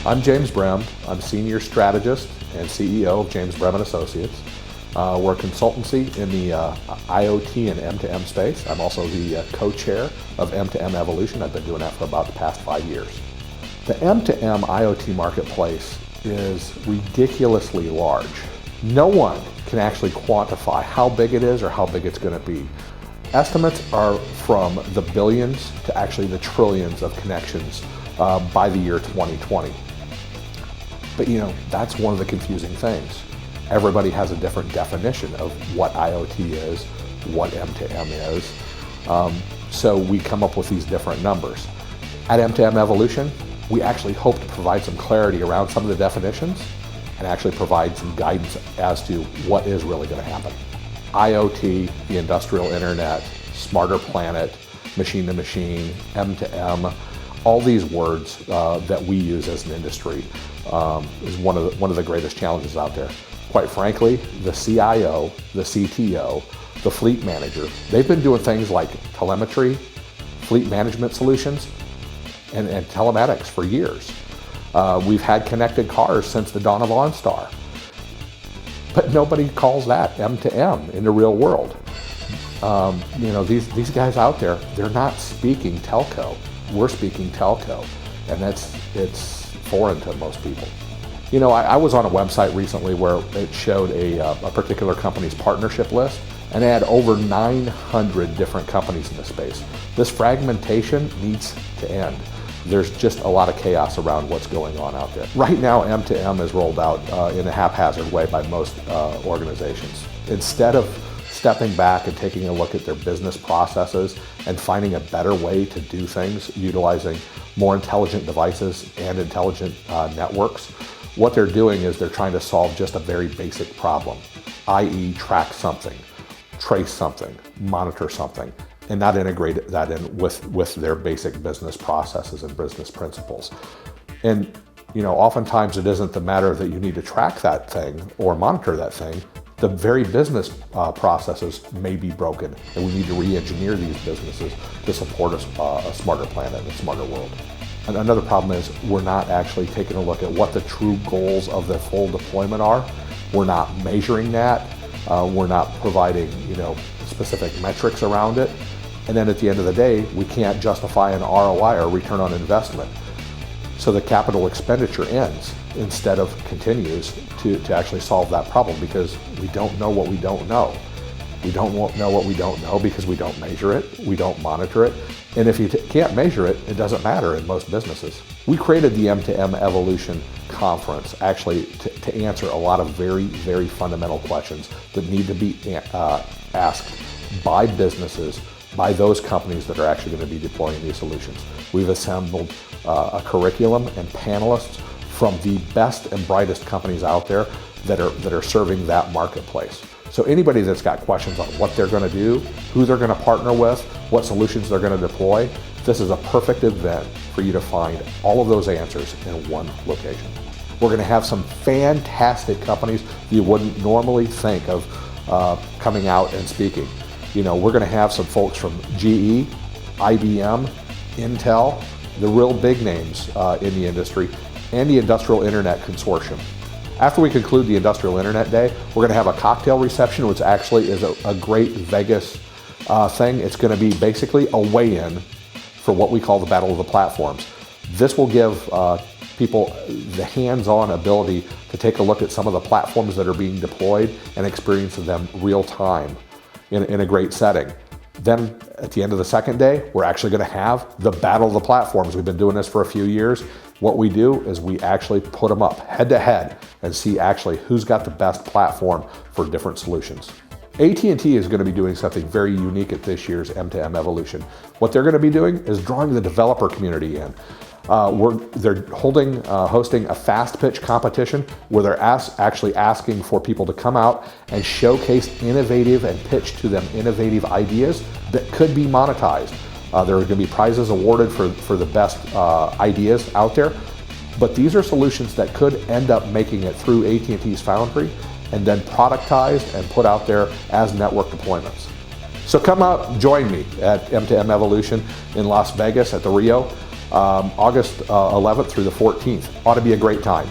I'm James Brem. I'm Senior Strategist and CEO of James Brem and Associates. We're a consultancy in the IoT and M2M space. I'm also the co-chair of M2M Evolution. I've been doing that for about the past 5 years. The M2M IoT marketplace is ridiculously large. No one can actually quantify how big it is or how big it's going to be. Estimates are from the billions to actually the trillions of connections by the year 2020. But that's one of the confusing things. Everybody has a different definition of what IoT is, what M2M is. So we come up with these different numbers. At M2M Evolution, we actually hope to provide some clarity around some of the definitions and actually provide some guidance as to what is really going to happen. IoT, the industrial internet, smarter planet, machine to machine, M2M, all these words that we use as an industry is one of the greatest challenges out there. Quite frankly, the CIO, the CTO, the fleet manager, they've been doing things like telemetry, fleet management solutions, and telematics for years. We've had connected cars since the dawn of OnStar. But nobody calls that M2M in the real world. These guys out there, they're not speaking telco. We're speaking telco, and it's foreign to most people. I was on a website recently where it showed a particular company's partnership list, and it had over 900 different companies in the space. This fragmentation needs to end. There's just a lot of chaos around what's going on out there. Right now, M2M is rolled out in a haphazard way by most organizations. Instead of stepping back and taking a look at their business processes and finding a better way to do things, utilizing more intelligent devices and intelligent networks, what they're doing is they're trying to solve just a very basic problem, i.e. track something, trace something, monitor something, and not integrate that in with their basic business processes and business principles. And oftentimes it isn't the matter that you need to track that thing or monitor that thing. The very business processes may be broken, and we need to re-engineer these businesses to support a smarter planet and a smarter world. And another problem is we're not actually taking a look at what the true goals of the full deployment are. We're not measuring that. We're not providing specific metrics around it. And then at the end of the day, we can't justify an ROI or return on investment. So the capital expenditure ends instead of continues to actually solve that problem, because we don't know what we don't know. We don't know what we don't know because we don't measure it, we don't monitor it. And if you can't measure it, it doesn't matter in most businesses. We created the M2M Evolution Conference actually to answer a lot of very, very fundamental questions that need to be asked by businesses, by those companies that are actually going to be deploying these solutions. We've assembled a curriculum and panelists from the best and brightest companies out there that are serving that marketplace. So anybody that's got questions on what they're going to do, who they're going to partner with, what solutions they're going to deploy, this is a perfect event for you to find all of those answers in one location. We're going to have some fantastic companies you wouldn't normally think of coming out and speaking. We're going to have some folks from GE, IBM, Intel, the real big names in the industry, and the Industrial Internet Consortium. After we conclude the Industrial Internet Day, we're going to have a cocktail reception, which actually is a great Vegas thing. It's going to be basically a weigh-in for what we call the Battle of the Platforms. This will give people the hands-on ability to take a look at some of the platforms that are being deployed and experience them real time in a great setting. Then at the end of the second day, we're actually going to have the Battle of the Platforms. We've been doing this for a few years. What we do is we actually put them up head to head and see actually who's got the best platform for different solutions. AT&T is going to be doing something very unique at this year's M2M Evolution. What they're going to be doing is drawing the developer community in. They're hosting a fast pitch competition where they're actually asking for people to come out and showcase innovative and pitch to them innovative ideas that could be monetized. There are going to be prizes awarded for the best ideas out there, but these are solutions that could end up making it through AT&T's Foundry and then productized and put out there as network deployments. So come out, join me at M2M Evolution in Las Vegas at the Rio. August 11th through the 14th. Ought to be a great time.